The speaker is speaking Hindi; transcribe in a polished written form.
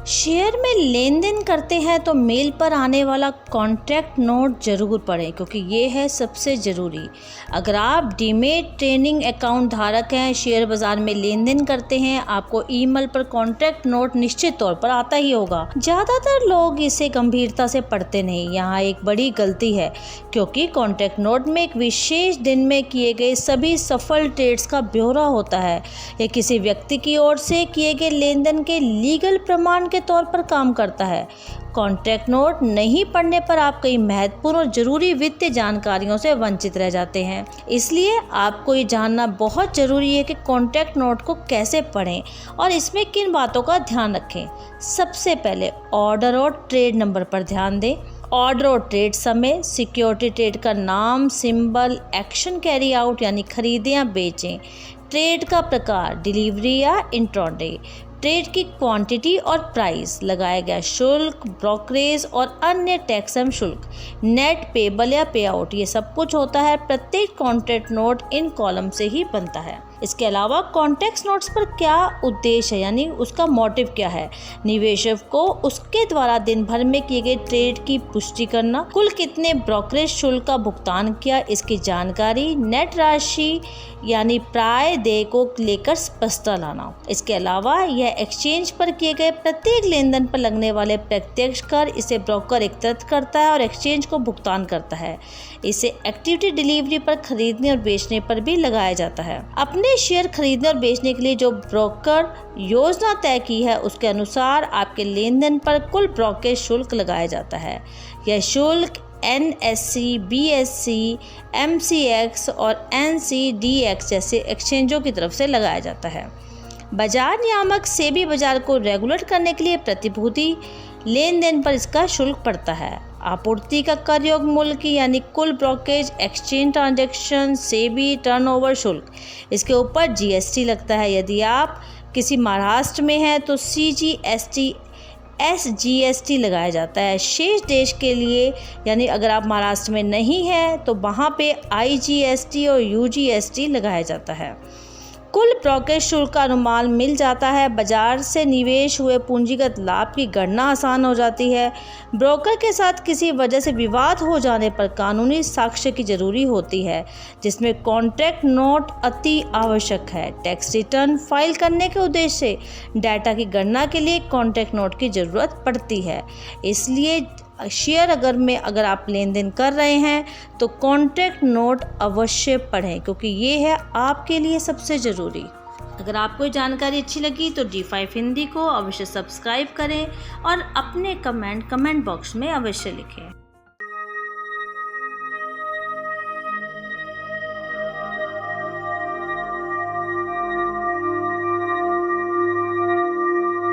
शेयर में लेन देन करते हैं तो मेल पर आने वाला कॉन्ट्रैक्ट नोट ज़रूर पढ़ें, क्योंकि ये है सबसे ज़रूरी। अगर आप डीमेट ट्रेडिंग अकाउंट धारक हैं, शेयर बाज़ार में लेन देन करते हैं, आपको ईमेल पर कॉन्ट्रैक्ट नोट निश्चित तौर पर आता ही होगा। ज़्यादातर लोग इसे गंभीरता से पढ़ते नहीं। यहाँ एक बड़ी गलती है, क्योंकि कॉन्ट्रैक्ट नोट में एक विशेष दिन में किए गए सभी सफल ट्रेड्स का ब्यौरा होता है। यह किसी व्यक्ति की ओर से किए गए लेन देन के लीगल प्रमाण के तौर पर काम करता है। कॉन्ट्रैक्ट नोट नहीं पढ़ने पर आप कई महत्वपूर्ण और जरूरी वित्तीय जानकारियों से वंचित रह जाते हैं। इसलिए आपको ये जानना बहुत जरूरी है कि कॉन्ट्रैक्ट नोट को कैसे पढ़ें और इसमें किन बातों का ध्यान रखें। सबसे पहले ऑर्डर और ट्रेड नंबर पर ध्यान दें। ऑर्डर और ट्रेड समय, सिक्योरिटी ट्रेड का नाम, सिंबल, एक्शन कैरी आउट यानी खरीदें या बेचें, ट्रेड का प्रकार, डिलीवरी या इंट्राडे, ट्रेड की क्वांटिटी और प्राइस, लगाया गया शुल्क, ब्रोकरेज और अन्य टैक्स एवं शुल्क, नेट पेबल या पे आउट, ये सब कुछ होता है। प्रत्येक कॉन्ट्रैक्ट नोट इन कॉलम से ही बनता है। इसके अलावा कॉन्ट्रैक्ट नोट्स पर क्या उद्देश्य है, यानी उसका मोटिव क्या है। निवेशक को उसके द्वारा दिन भर में किए गए ट्रेड की पुष्टि करना, कुल कितने ब्रोकरेज शुल्क का भुगतान किया इसकी जानकारी, नेट राशि यानी प्राप्य देय को लेकर स्पष्टता लाना। इसके अलावा यह एक्सचेंज पर किए गए प्रत्येक लेन देन पर लगने वाले प्रत्यक्ष कर, इसे ब्रोकर एकत्रित करता है और एक्सचेंज को भुगतान करता है। इसे एक्टिविटी डिलीवरी पर खरीदने और बेचने पर भी लगाया जाता है। अपने शेयर खरीदने और बेचने के लिए जो ब्रोकर योजना तय की है, उसके अनुसार आपके लेन देन पर कुल ब्रोकरेज शुल्क लगाया जाता है। यह शुल्क NSE, BSE, MCX और NCDX जैसे एक्सचेंजों की तरफ से लगाया जाता है। बाजार नियामक सेबी बाजार को रेगुलेट करने के लिए प्रतिभूति लेन देन पर इसका शुल्क पड़ता है। आपूर्ति का कर योग मूल्य की यानी कुल brokerage exchange transaction SEBI turnover शुल्क, इसके ऊपर GST लगता है। यदि आप किसी महाराष्ट्र में हैं तो CGST SGST लगाया जाता है। शेष देश के लिए यानी अगर आप महाराष्ट्र में नहीं हैं तो वहाँ पे IGST और UGST लगाया जाता है। कुल ब्रोकरेज शुल्क का अनुमान मिल जाता है। बाजार से निवेश हुए पूंजीगत लाभ की गणना आसान हो जाती है। ब्रोकर के साथ किसी वजह से विवाद हो जाने पर कानूनी साक्ष्य की जरूरी होती है, जिसमें कॉन्ट्रैक्ट नोट अति आवश्यक है। टैक्स रिटर्न फाइल करने के उद्देश्य से डाटा की गणना के लिए कॉन्ट्रैक्ट नोट की ज़रूरत पड़ती है। इसलिए शेयर अगर आप लेन देन कर रहे हैं तो कॉन्ट्रैक्ट नोट अवश्य पढ़ें, क्योंकि ये है आपके लिए सबसे ज़रूरी। अगर आपको जानकारी अच्छी लगी तो D5 हिंदी को अवश्य सब्सक्राइब करें और अपने कमेंट बॉक्स में अवश्य लिखें।